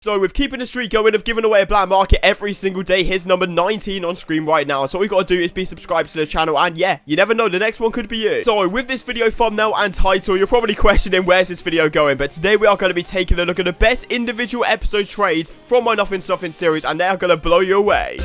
So with keeping the streak going of giving away a black market every single day, here's number 19 on screen right now. So all you gotta do is be subscribed to the channel, and yeah, you never know, the next one could be you. So with this video thumbnail and title, you're probably questioning where's this video going, but today we are going to be taking a look at the best individual episode trades from my Nothing Something series, and they are gonna blow you away.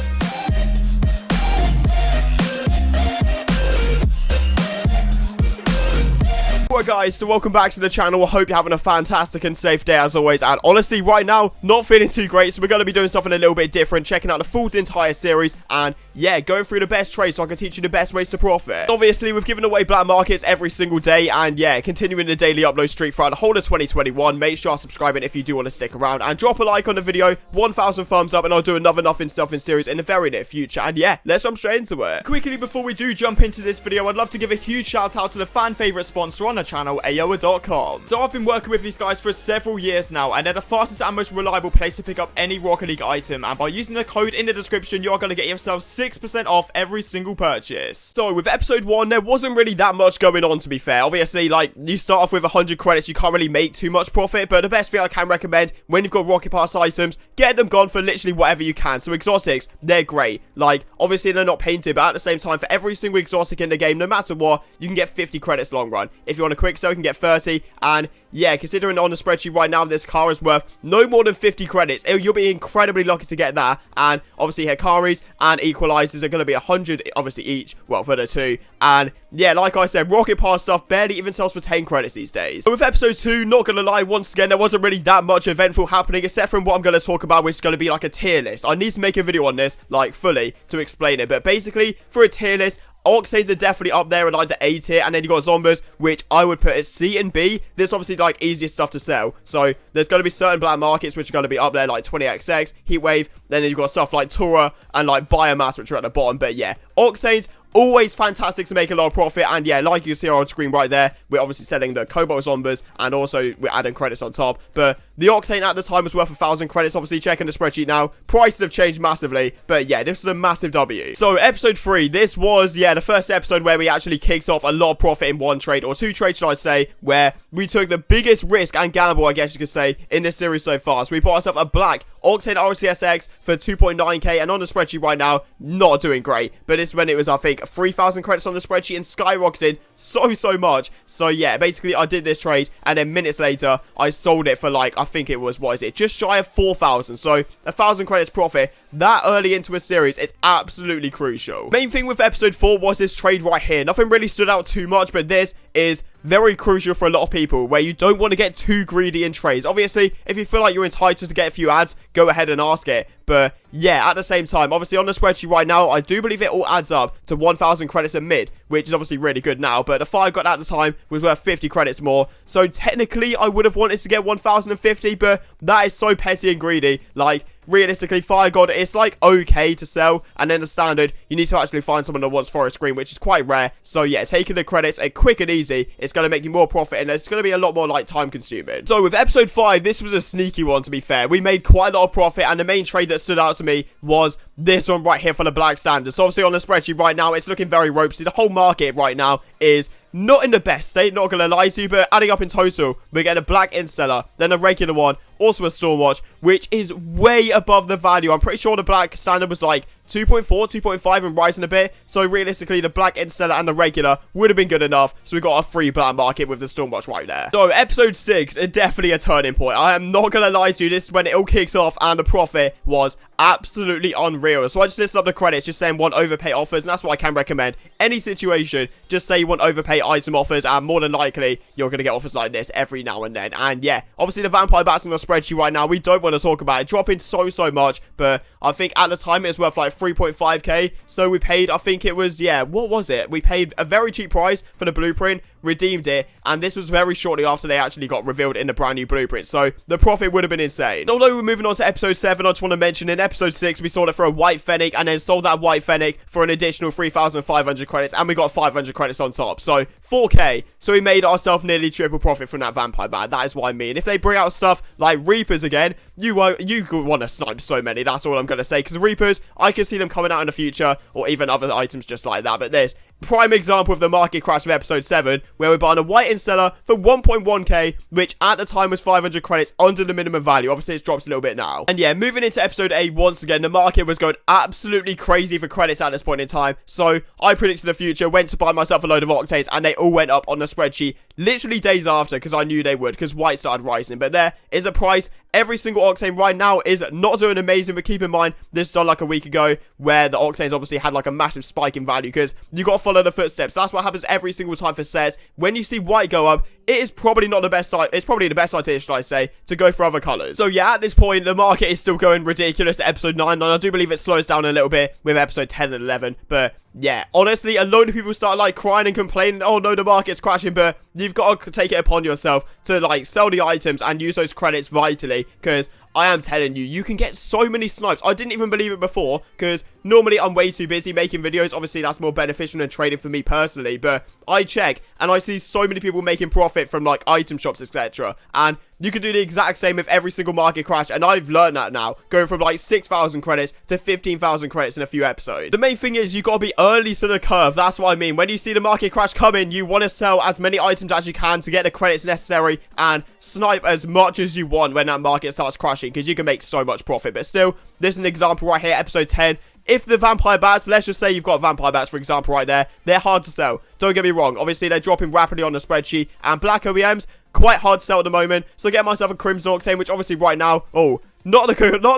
Alright guys, so welcome back to the channel. I hope you're having a fantastic and safe day as always, and honestly right now not feeling too great, so we're going to be doing something a little bit different, checking out the full entire series, and yeah, going through the best trades so I can teach you the best ways to profit. Obviously we've given away black markets every single day, and yeah, continuing the daily upload streak throughout the whole of 2021. Make sure you're subscribing if you do want to stick around, and drop a like on the video, 1,000 thumbs up, and I'll do another Nothing Something series in the very near future. And yeah, let's jump straight into it. Quickly before we do jump into this video, I'd love to give a huge shout out to the fan favorite sponsor on the channel, Aoa.com. So I've been working with these guys for several years now, and they're the fastest and most reliable place to pick up any Rocket League item, and by using the code in the description, you're going to get yourself 6% off every single purchase. So with episode 1, there wasn't really that much going on, to be fair. Obviously, like, you start off with 100 credits, you can't really make too much profit, but the best thing I can recommend when you've got Rocket Pass items, get them gone for literally whatever you can. So exotics, they're great. Like, obviously they're not painted, but at the same time, for every single exotic in the game, no matter what, you can get 50 credits long run. If you want a quick sell, you can get 30, and yeah, considering on the spreadsheet right now this car is worth no more than 50 credits, you'll be incredibly lucky to get that. And obviously Hikaris and Equalizers are going to be 100 obviously each, well, for the two. And yeah, like I said, Rocket Pass stuff barely even sells for 10 credits these days. So with episode 2, not going to lie, once again, there wasn't really that much eventful happening, except from what I'm going to talk about, which is going to be like a tier list. I need to make a video on this, like, fully, to explain it. But basically, for a tier list, octanes are definitely up there in like the A tier, and then you got zombies, which I would put as C and B. This obviously like easiest stuff to sell, so there's going to be certain black markets which are going to be up there, like 20XX, Heatwave, then you've got stuff like Tora and like Biomass, which are at the bottom. But yeah, octanes, always fantastic to make a lot of profit, and yeah, like you see on screen right there, we're obviously selling the Cobalt Zombies, and also we're adding credits on top. But the octane at the time was worth 1,000 credits. Obviously checking the spreadsheet now, prices have changed massively, but yeah, this is a massive W. So episode 3, this was, yeah, the first episode where we actually kicked off a lot of profit in one trade, or two trades should I say, where we took the biggest risk and gamble, I guess you could say, in this series so far. So we bought ourselves a black octane RCSX for 2.9k, and on the spreadsheet right now, not doing great, but this is when it was, I think, 3,000 credits on the spreadsheet and skyrocketed so much. So yeah, basically I did this trade, and then minutes later I sold it for like, I think it was, what is it, just shy of 4,000. So 1,000 credits profit that early into a series is absolutely crucial. Main thing with episode 4 was this trade right here. Nothing really stood out too much, but this is very crucial for a lot of people, where you don't want to get too greedy in trades. Obviously, if you feel like you're entitled to get a few ads, go ahead and ask it. But yeah, at the same time, obviously on the spreadsheet right now, I do believe it all adds up to 1,000 credits a mid, which is obviously really good now. But the fire I got at the time was worth 50 credits more. So technically, I would have wanted to get 1,050, but that is so petty and greedy. Like, realistically, Fire God, it's like okay to sell, and then the standard, you need to actually find someone that wants Forest Green, which is quite rare. So yeah, taking the credits quick and easy, it's going to make you more profit, and it's going to be a lot more like time consuming. So with episode 5, this was a sneaky one, to be fair. We made quite a lot of profit, and the main trade that stood out to me was this one right here for the black standard. So obviously on the spreadsheet right now, it's looking very ropesy. The whole market right now is not in the best state, not gonna lie to you, but adding up in total, we're getting a black Instellar, then a regular one, also a Stormwatch, which is way above the value. I'm pretty sure the black standard was like 2.4, 2.5 and rising a bit. So realistically, the black Instellar and the regular would have been good enough. So we got a free black market with the Stormwatch right there. So episode 6 is definitely a turning point. I am not gonna lie to you, this is when it all kicks off, and the profit was absolutely unreal. So I just listed up the credits, just saying want overpay offers, and that's what I can recommend. Any situation, just say you want overpay item offers, and more than likely you're gonna get offers like this every now and then. And yeah, obviously the vampire bats on the spreadsheet right now, we don't want to talk about it, dropping so much, but I think at the time it was worth like 3.5k. So we paid, I think it was, yeah, what was it, we paid a very cheap price for the blueprint, redeemed it, and this was very shortly after they actually got revealed in the brand new blueprint, so the profit would have been insane. Although we're moving on to episode 7, I just want to mention in episode 6 we sold it for a white Fennec, and then sold that white Fennec for an additional 3,500 credits, and we got 500 credits on top, so 4k. So we made ourselves nearly triple profit from that vampire bat. That is what I mean. If they bring out stuff like Reapers again, you want to snipe so many. That's all I'm going to say, because the Reapers, I can see them coming out in the future, or even other items just like that. But this prime example of the market crash of episode 7, where we're buying a white Instellar for 1.1k, which at the time was 500 credits under the minimum value. Obviously, it's dropped a little bit now. And yeah, moving into episode 8, once again, the market was going absolutely crazy for credits at this point in time. So I predicted the future, went to buy myself a load of octanes, and they all went up on the spreadsheet literally days after, because I knew they would, because white started rising. But there is a price. Every single octane right now is not doing amazing, but keep in mind, this is done like a week ago, where the octanes obviously had like a massive spike in value, because you got to follow the footsteps. That's what happens every single time for sets. When you see white go up, it is probably not the best side. It's probably the best idea, should I say, to go for other colors. So yeah, at this point, the market is still going ridiculous to episode 9, and I do believe it slows down a little bit with episode 10 and 11. But yeah, honestly, a load of people start like crying and complaining, oh no, the market's crashing, but you've got to take it upon yourself to like sell the items and use those credits vitally, because I am telling you, you can get so many snipes. I didn't even believe it before, because normally I'm way too busy making videos. Obviously, that's more beneficial than trading for me personally, but I check and I see so many people making profit from like item shops, etc. And you can do the exact same with every single market crash, and I've learned that now, going from like 6,000 credits to 15,000 credits in a few episodes. The main thing is you got to be early to the curve. That's what I mean. When you see the market crash coming, you want to sell as many items as you can to get the credits necessary and snipe as much as you want when that market starts crashing, because you can make so much profit. But still, this is an example right here, episode 10. If the vampire bats, let's just say you've got vampire bats, for example, right there, they're hard to sell. Don't get me wrong. Obviously, they're dropping rapidly on the spreadsheet, and black OEMs, quite hard to sell at the moment. So get myself a crimson octane, which obviously right now, oh, not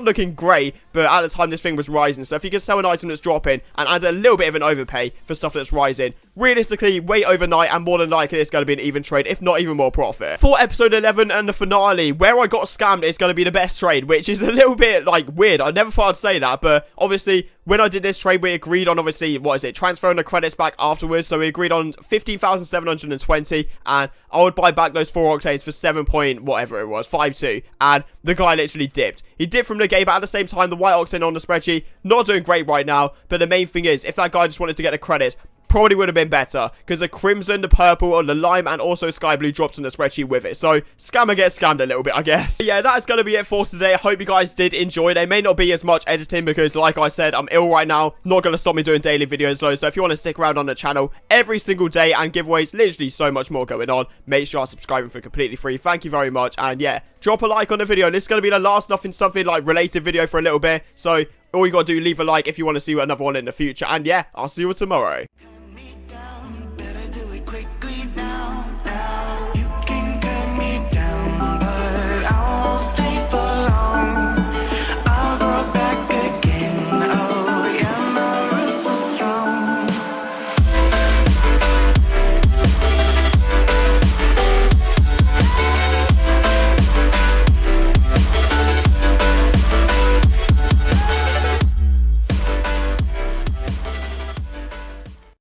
looking great, but at the time this thing was rising. So if you can sell an item that's dropping and add a little bit of an overpay for stuff that's rising, realistically, wait overnight and more than likely it's going to be an even trade, if not even more profit. For episode 11 and the finale, where I got scammed is going to be the best trade, which is a little bit like weird. I never thought I'd say that, but obviously when I did this trade, we agreed on obviously, what is it, transferring the credits back afterwards. So we agreed on 15,720, and I would buy back those 4 octanes for 7 point whatever it was, 5.2, and the guy literally dipped. He dipped from the game, but at the same time, the white octane on the spreadsheet, not doing great right now. But the main thing is, if that guy just wanted to get the credits, probably would have been better, because the crimson, the purple, or the lime, and also sky blue drops on the spreadsheet with it. So scammer gets scammed a little bit, I guess. But yeah, that is going to be it for today. I hope you guys did enjoy. There may not be as much editing, because like I said, I'm ill right now. Not going to stop me doing daily videos though. So if you want to stick around on the channel every single day and giveaways, literally so much more going on, make sure you're subscribing for completely free. Thank you very much. And yeah, drop a like on the video. This is going to be the last nothing something like related video for a little bit. So all you got to do, leave a like if you want to see another one in the future. And yeah, I'll see you tomorrow.